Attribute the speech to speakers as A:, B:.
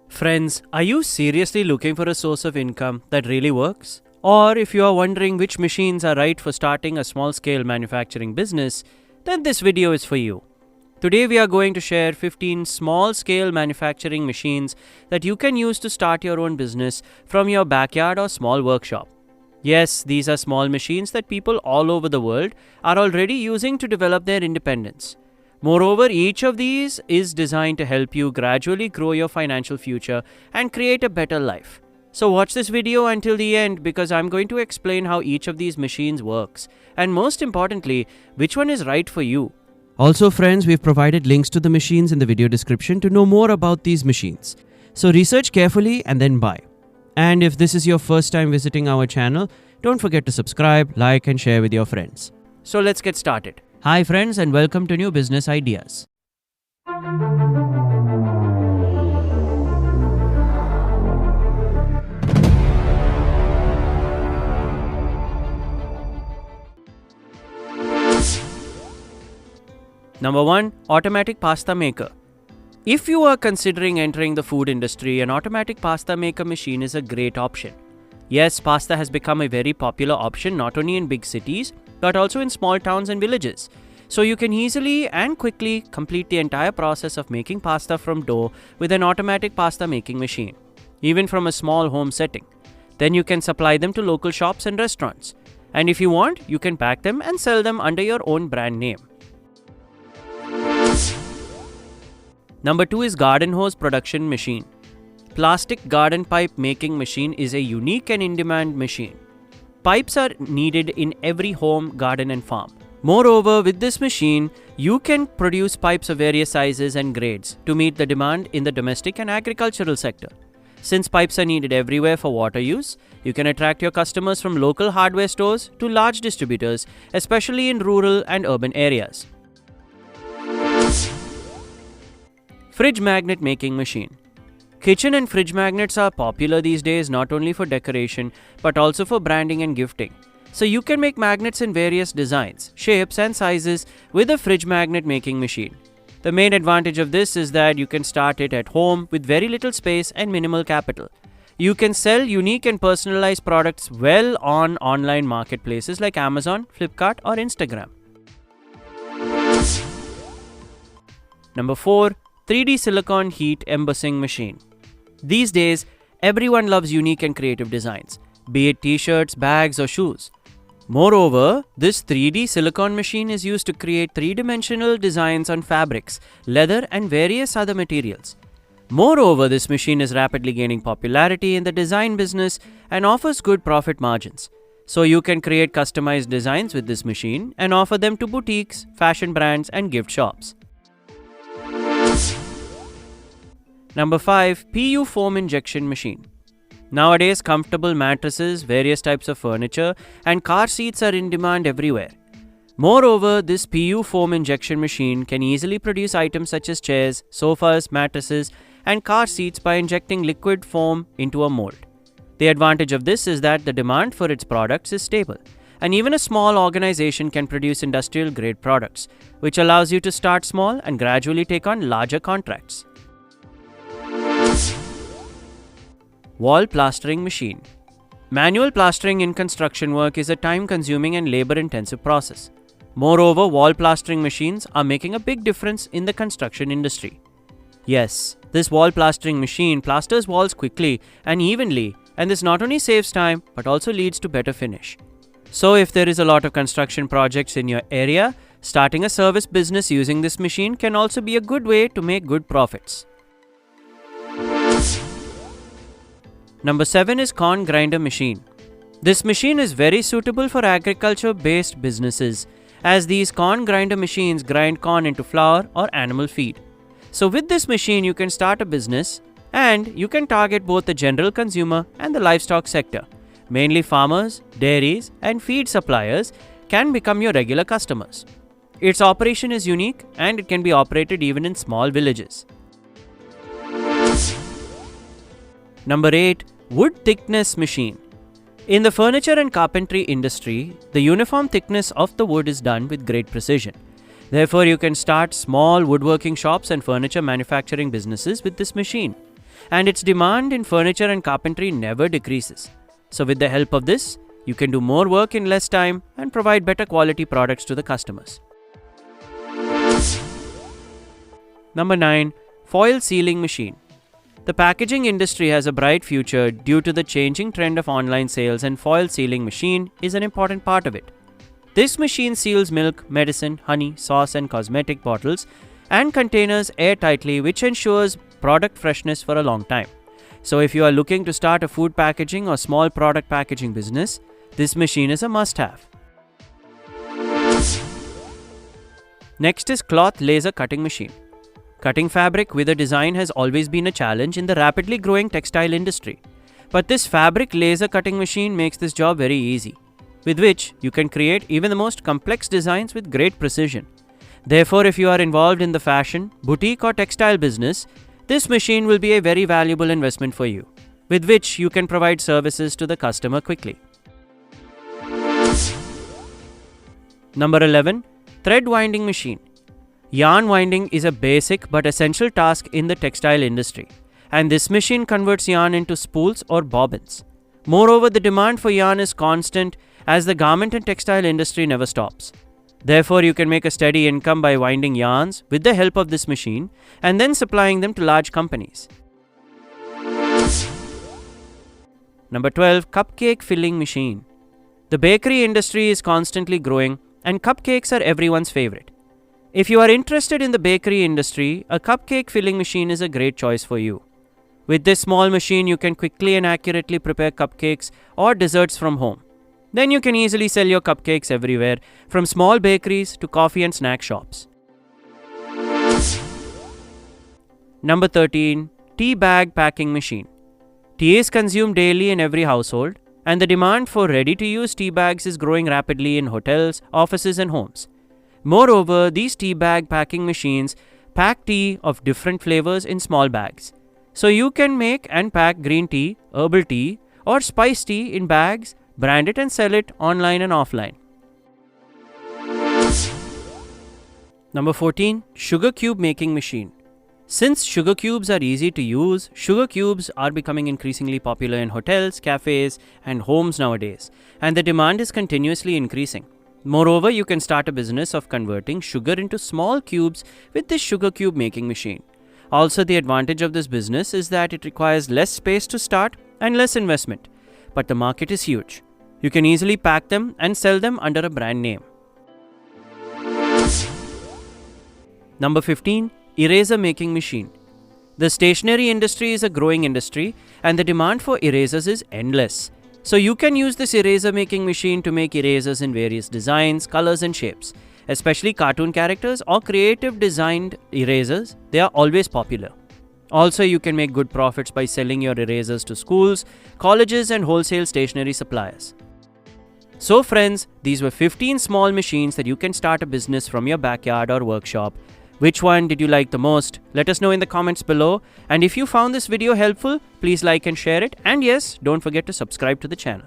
A: Friends, are you seriously looking for a source of income that really works? Or if you are wondering which machines are right for starting a small scale manufacturing business, then this video is for you. Today we are going to share 15 small scale manufacturing machines that you can use to start your own business from your backyard or small workshop. Yes, these are small machines that people all over the world are already using to develop their independence. Moreover, each of these is designed to help you gradually grow your financial future and create a better life. So watch this video until the end because I'm going to explain how each of these machines works and most importantly, which one is right for you. Also friends, we've provided links to the machines in the video description to know more about these machines. So research carefully and then buy. And if this is your first time visiting our channel, don't forget to subscribe, like and share with your friends. So let's get started. Hi friends and welcome to New Business Ideas. Number 1. Automatic Pasta Maker. If you are considering entering the food industry, an automatic pasta maker machine is a great option. Yes, pasta has become a very popular option not only in big cities, but also in small towns and villages. So you can easily and quickly complete the entire process of making pasta from dough with an automatic pasta making machine, even from a small home setting. Then you can supply them to local shops and restaurants. And if you want, you can pack them and sell them under your own brand name. Number 2 is Garden Hose Production Machine. Plastic garden pipe making machine is a unique and in-demand machine. Pipes are needed in every home, garden and farm. Moreover, with this machine, you can produce pipes of various sizes and grades to meet the demand in the domestic and agricultural sector. Since pipes are needed everywhere for water use, you can attract your customers from local hardware stores to large distributors, especially in rural and urban areas. Fridge Magnet Making Machine. Kitchen and fridge magnets are popular these days not only for decoration but also for branding and gifting. So you can make magnets in various designs, shapes and sizes with a fridge magnet making machine. The main advantage of this is that you can start it at home with very little space and minimal capital. You can sell unique and personalized products well on online marketplaces like Amazon, Flipkart or Instagram. Number 4. 3D Silicone Heat Embossing Machine. These days, everyone loves unique and creative designs, be it t-shirts, bags or shoes. Moreover, this 3D silicone machine is used to create three-dimensional designs on fabrics, leather and various other materials. Moreover, this machine is rapidly gaining popularity in the design business and offers good profit margins. So you can create customized designs with this machine and offer them to boutiques, fashion brands and gift shops. Number 5. PU Foam Injection Machine. Nowadays, comfortable mattresses, various types of furniture, and car seats are in demand everywhere. Moreover, this PU foam injection machine can easily produce items such as chairs, sofas, mattresses, and car seats by injecting liquid foam into a mold. The advantage of this is that the demand for its products is stable, and even a small organization can produce industrial-grade products, which allows you to start small and gradually take on larger contracts. Wall Plastering Machine. Manual plastering in construction work is a time-consuming and labor-intensive process. Moreover, wall plastering machines are making a big difference in the construction industry. Yes, this wall plastering machine plasters walls quickly and evenly, and this not only saves time but also leads to better finish. So if there is a lot of construction projects in your area, starting a service business using this machine can also be a good way to make good profits. Number 7 is Corn Grinder Machine. This machine is very suitable for agriculture-based businesses, as these corn grinder machines grind corn into flour or animal feed. So with this machine you can start a business and you can target both the general consumer and the livestock sector. Mainly farmers, dairies and feed suppliers can become your regular customers. Its operation is unique and it can be operated even in small villages. Number 8. Wood Thickness Machine. In the furniture and carpentry industry, the uniform thickness of the wood is done with great precision. Therefore, you can start small woodworking shops and furniture manufacturing businesses with this machine. And its demand in furniture and carpentry never decreases. So with the help of this, you can do more work in less time and provide better quality products to the customers. Number 9. Foil Sealing Machine. The packaging industry has a bright future due to the changing trend of online sales, and foil sealing machine is an important part of it. This machine seals milk, medicine, honey, sauce and cosmetic bottles and containers airtightly, which ensures product freshness for a long time. So if you are looking to start a food packaging or small product packaging business, this machine is a must-have. Next is Cloth Laser Cutting Machine. Cutting fabric with a design has always been a challenge in the rapidly growing textile industry. But this fabric laser cutting machine makes this job very easy, with which you can create even the most complex designs with great precision. Therefore, if you are involved in the fashion, boutique or textile business, this machine will be a very valuable investment for you, with which you can provide services to the customer quickly. Number 11. Thread Winding Machine. Yarn winding is a basic but essential task in the textile industry, and this machine converts yarn into spools or bobbins. Moreover, the demand for yarn is constant as the garment and textile industry never stops. Therefore, you can make a steady income by winding yarns with the help of this machine and then supplying them to large companies. Number 12. Cupcake Filling Machine. The bakery industry is constantly growing and cupcakes are everyone's favorite. If you are interested in the bakery industry, a cupcake filling machine is a great choice for you. With this small machine, you can quickly and accurately prepare cupcakes or desserts from home. Then you can easily sell your cupcakes everywhere, from small bakeries to coffee and snack shops. Number 13. Tea Bag Packing Machine. Tea is consumed daily in every household, and the demand for ready-to-use tea bags is growing rapidly in hotels, offices and homes. Moreover, these tea bag packing machines pack tea of different flavors in small bags. So you can make and pack green tea, herbal tea or spice tea in bags, brand it and sell it online and offline. Number 14. Sugar Cube Making Machine. Since sugar cubes are easy to use, sugar cubes are becoming increasingly popular in hotels, cafes and homes nowadays, and the demand is continuously increasing. Moreover, you can start a business of converting sugar into small cubes with this sugar cube making machine. Also, the advantage of this business is that it requires less space to start and less investment, but the market is huge. You can easily pack them and sell them under a brand name. Number 15. Eraser Making Machine. The stationery industry is a growing industry and the demand for erasers is endless. So you can use this eraser making machine to make erasers in various designs, colors and shapes. Especially cartoon characters or creative designed erasers, they are always popular. Also, you can make good profits by selling your erasers to schools, colleges and wholesale stationery suppliers. So friends, these were 15 small machines that you can start a business from your backyard or workshop. Which one did you like the most? Let us know in the comments below. And if you found this video helpful, please like and share it. And yes, don't forget to subscribe to the channel.